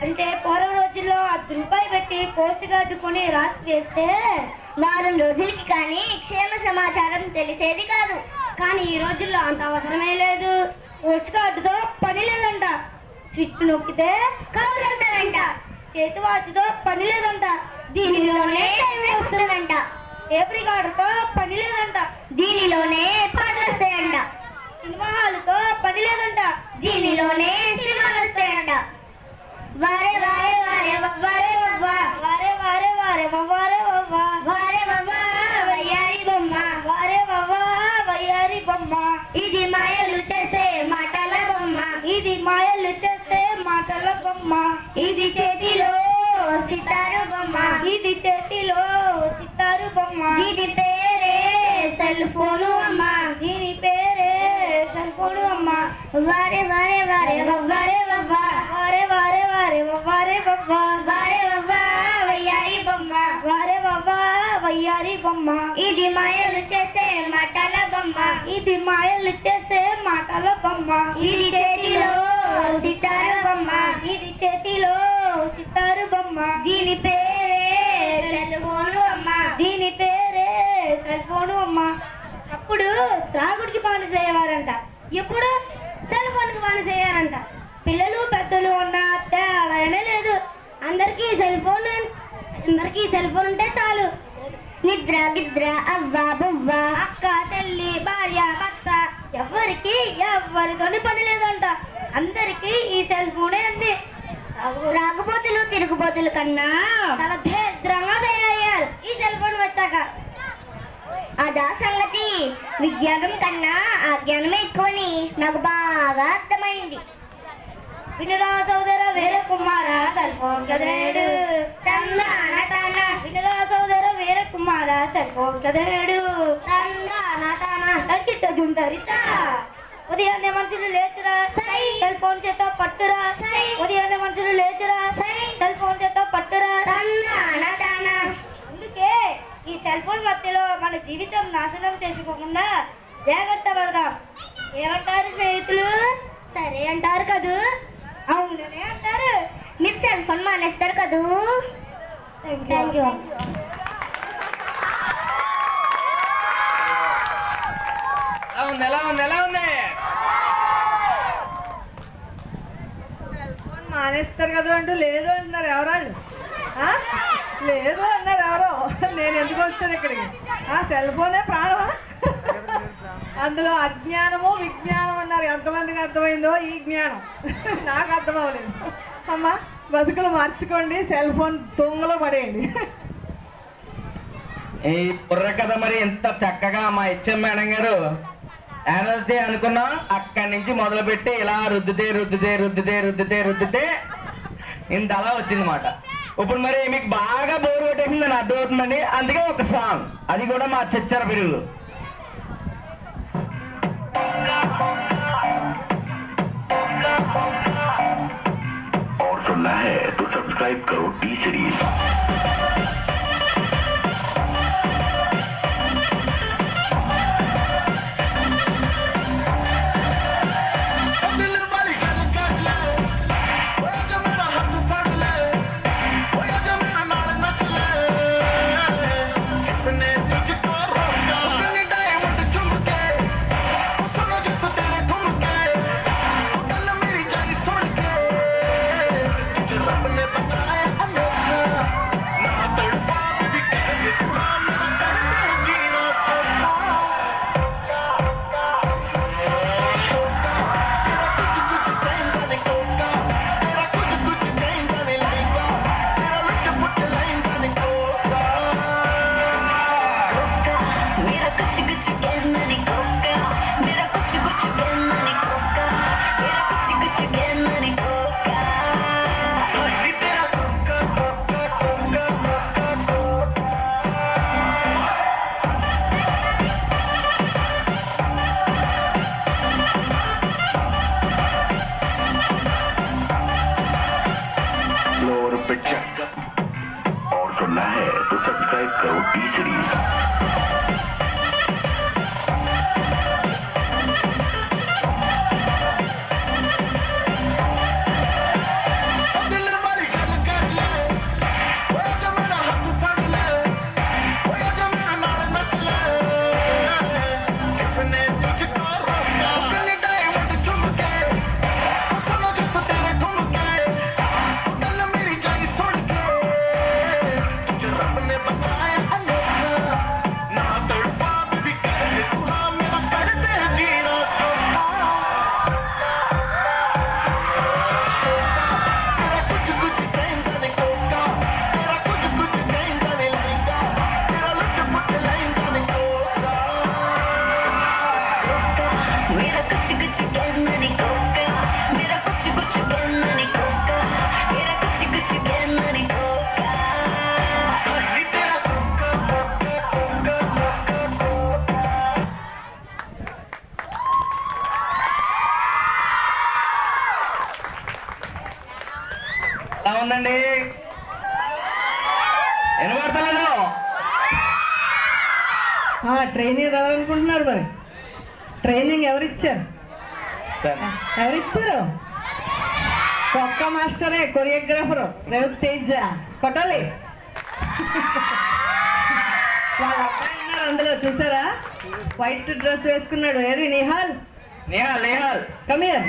అంటే పూర్వ రోజుల్లో ₹10 పెట్టి పోస్ట్ కార్డు కొని రాసి వేస్తే వారం రోజులకి కానీ క్షేమ సమాచారం తెలిసేది కాదు. కానీ ఈ రోజుల్లో అంత అవసరమే లేదు. పోస్ట్ కార్డుతో పని లేదంట, స్విచ్ నొక్కితే కబురు వెళ్తారంట, చేతి వాచ్తో పని లేదంట, దీనిలోనే టైం వస్తుందంట, టేప్ రికార్డుతో పని లేదంట, దీనిలోనే పాటలు వస్తాయంట, సినిమా హాల్తో పని లేదంట, దీనిలోనే సినిమాలు వస్తాయంట. వారే వారే వారే వవ్వారే వవ్వా, వారే వారే వారే వారే వవ్వా, వారే వవ్వా వయ్యారి బొమ్మ, వారే వవ్వా వయ్యారి బొమ్మ. ఇది మాయలు చేసే మాటల బొమ్మ, ఇది మాయలు చేసే మాటల బొమ్మ. ఇది చేతిలో సితారు బొమ్మ, ఇది చేతిలో సితారు బొమ్మ. దీని పేరే సెల్ ఫోను అమ్మ, దీని పేరే సెల్ ఫోను అమ్మ. వారే వారే వారే వవ్వారే వవ్వా, వారే వారే వారే వారే వవ్వా, వారే వవ్వా వయ్యారి బొమ్మ, వారే వవ్వా వయ్యారి బొమ్మ. ఇది మాయలు చేసే మాటల బొమ్మ, ఇది మాయలు చేసే మాటల బొమ్మ. ఇది చేతిలో సితారు బొమ్మ, ఇది చేతిలో సితారు బొమ్మ. దీని పేరే సెల్ ఫోను అమ్మ. దీని పేరే సెల్ ఫోను అమ్మ. అప్పుడు త్రాగుడికి పని చేయవారంట, ఎప్పుడు సెల్ ఫోన్కి పని చేయారంట. పిల్లలు పెద్దలు ఉన్న తేడానే లేదు. అందరికీ సెల్ ఫోన్ ఉంటే చాలు. నిద్ర గిద్ర అవ్వ బువ్వ అక్క తల్లి భార్య భర్త ఎవరితోని పని లేదంట, అందరికీ ఈ సెల్ ఫోనే అంది. రాకపోతులు తిరుగుబోతులు కన్నా చాలా దరిద్రంగా తయారయ్యారు ఈ సెల్ ఫోన్ వచ్చాక. అదా సంగతి. విజ్ఞానం కన్నా అజ్ఞానమే ఎక్కువని నాకు బాగా అర్థమైంది. వినరా సోదర వీర కుమార సెల్ ఫోన్ కదనేడు. వినరా సోదర వీర కుమార సెల్ ఫోన్ కదనేడు. కిట్ట జుంటరిస్తా. ఉదయాన్నే మనుషులు లేచురా సెల్ ఫోన్ చేత పట్టురా. ఉదయాన్నే మనుషులు లేచురా సెల్ ఫోన్ చేత పట్టురా. అందుకే ఈ సెల్ ఫోన్ మధ్యలో మన జీవితం నాశనం చేసుకోకుండా జాగ్రత్త పడదాం. ఏమంటారు స్నేహితులు? సరే అంటారు కదూ. అవుననే అంటారు. మీరు సెల్ ఫోన్ మానేస్తారు కదూ. Thank you. ఎలా ఉంది ఫోన్ మానేస్తారు కదా అంటూ లేదు అంటున్నారు ఎవరాళ్ళు. లేదు అన్నారు ఎవరో. నేను ఎందుకు వచ్చాను ఇక్కడికి? సెల్ ఫోనే ప్రాణమా? అందులో అజ్ఞానము విజ్ఞానం అన్నారు. ఎంతమందికి అర్థమైందో ఈ జ్ఞానం? నాకు అర్థం అవ్వలేదు. అమ్మా బతుకులు మార్చుకోండి, సెల్ ఫోన్ తొంగలో పడేయండి. ఈ బుర్ర కథ మరి ఎంత చక్కగా మా హెచ్ఎం మేడం గారు యాన్యువల్ డే అనుకున్నాం. అక్కడి నుంచి మొదలుపెట్టి ఇలా రుద్దితే ఇంత అలా వచ్చింది మాట. ఇప్పుడు మరి మీకు బాగా బోర్ కొట్టేసిందని అర్థమవుతుందండి. అందుకే ఒక సాంగ్, అది కూడా మా చిచ్చర పిడుగులు. और सुनना है तो सब्सक्राइब करो टी सीरीज। और सुनना है तो सब्सक्राइब करो टी सीरीज। ఎలా ఉందండి? వినబడతలేదు? ట్రైనింగ్ ఎవరనుకుంటున్నారు? మరి ట్రైనింగ్ ఎవరిచ్చారు? ఒక్క మాస్టరే, కొరియోగ్రాఫరు రవితేజ కొట్టాలి. వాళ్ళ అబ్బాయి ఉన్నారు అందులో, చూసారా? వైట్ డ్రెస్ వేసుకున్నాడు. ఏరి నిహాల్ కమ్ హియర్.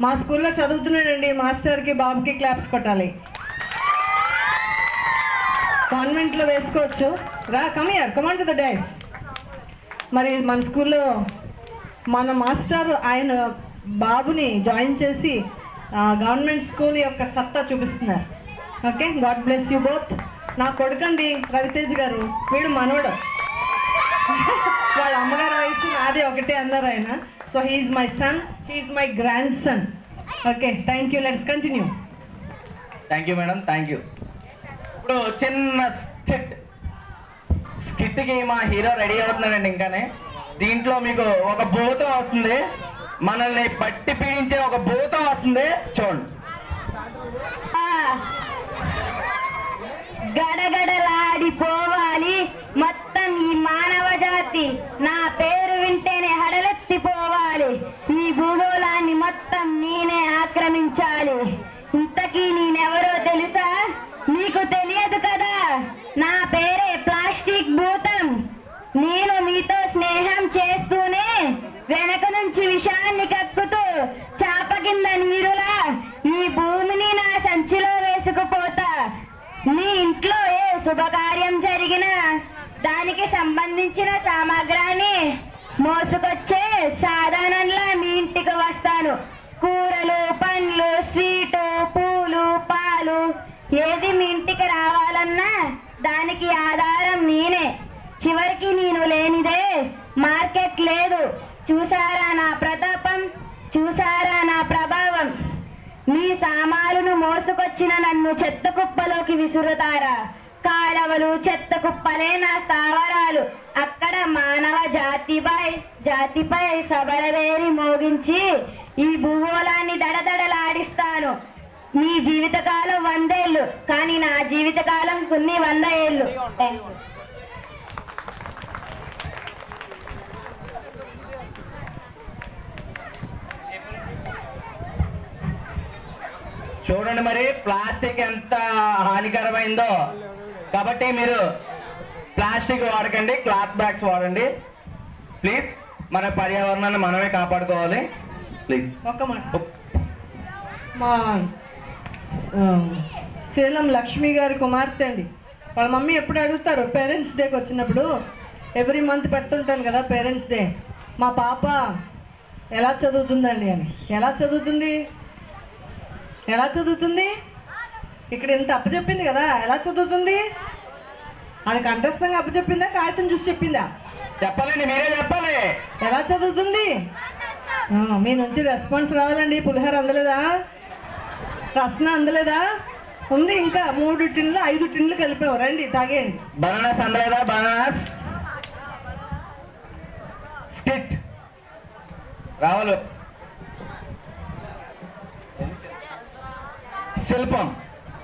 మా స్కూల్లో చదువుతున్నాడండి. మాస్టర్కి బాబుకి క్లాప్స్ కొట్టాలి. కాన్వెంట్లో వేసుకోవచ్చు. రా, come here, come on to the dice. మరి మన స్కూల్లో మన మాస్టర్ ఆయన బాబుని జాయిన్ చేసి గవర్నమెంట్ స్కూల్ యొక్క సత్తా చూపిస్తున్నారు. Okay, God bless you both. నా కొడుకండి రవితేజ్ గారు, వీడు మనోడు. వాళ్ళ అమ్మగారి వయసు నాది ఒకటే అన్నారు ఆయన. So he's my son, he's my grandson. Okay, thank you. Let's continue. Thank you madam, thank you. ఇప్పుడు చిన్న స్కిట్కి మా హీరో రెడీ అవుతున్నాడండి. ఇంకానే దీంట్లో మీకు ఒక భూతం వస్తుంది, మనల్ని పట్టి పీడించే ఒక భూతం వస్తుంది, చూడండి. గడగడలాడిపోవాలి మొత్తం ఈ మానవ జాతి, నా పేరు వింటేనే హడలెత్తిపోవాలి, ఈ భూగోళాన్ని మొత్తం నేనే ఆక్రమించాలి. ఇంతకీ నేనెవరో తెలుసా? నీకు తెలియదు కదా, నా పేరే ప్లాస్టిక్ భూతం. నేను మీతో స్నేహం చేస్తూనే వెనక నుంచి విషాన్ని కక్కుతూ చాప కింద నీరులా ఈ భూమిని నా సంచిలో వేసుకుపోతా. మీ ఇంట్లో ఏ శుభకార్యం జరిగినా దానికి సంబంధించిన సామాగ్రాన్ని మోసుకొచ్చే సాధారణంలా మీ ఇంటికి వస్తాను. కూరలు, పండ్లు, స్వీటు, పూలు, పాలు, ఏది మీ ఇంటికి రావాలన్నా దానికి ఆధారం నేనే. చివరికి నేను లేనిదే మార్కెట్ లేదు. చూసారా నా ప్రతాపం, చూసారా నా ప్రభావం? మీ సామానును మోసుకొచ్చిన నన్ను చెత్త కుప్పలోకి విసురుతారా? కాలవలు, చెత్త కుప్పలే నా స్థావరాలు. అక్కడ మానవ జాతిపై సబరవేరి మోగించి ఈ భూగోళాన్ని దడదడలాడిస్తాను. మీ జీవితకాలం 100 ఏళ్ళు, కానీ నా జీవితకాలం కొన్ని 100 ఏళ్ళు. చూడండి మరి ప్లాస్టిక్ ఎంత హానికరమైందో. కాబట్టి మీరు ప్లాస్టిక్ వాడకండి, క్లాత్ బ్యాగ్స్ వాడండి ప్లీజ్. మన పర్యావరణాన్ని మనమే కాపాడుకోవాలి ప్లీజ్. ఒక్క మాట, మా సేలం లక్ష్మి గారి కుమార్తె అండి. వాళ్ళ మమ్మీ ఎప్పుడు అడుగుతారు పేరెంట్స్ డేకి వచ్చినప్పుడు, ఎవ్రీ మంత్ పెడుతుంటాను కదా పేరెంట్స్ డే, మా పాప ఎలా చదువుతుందండి అని. ఎలా చదువుతుంది? ఇక్కడ ఇంత అప్పచెప్పింది కదా, ఎలా చదువుతుంది? అది కంఠస్థంగా అప్పచెప్పిందా, కాగితం చూసి చెప్పిందా? చెప్పాలండి, మీరే చెప్పాలి. ఎలా చదువుతుంది? మీ నుంచి రెస్పాన్స్ రావాలండి. పులిహోర అందలేదా? రసన అందలేదా? ఉంది, ఇంకా 3 టిన్లు 5 టిన్లు కలిపావు, రండి తాగేయండి. బనానాస్ అందలేదా? బనానాస్ స్కిట్ రావాలి. శిల్పం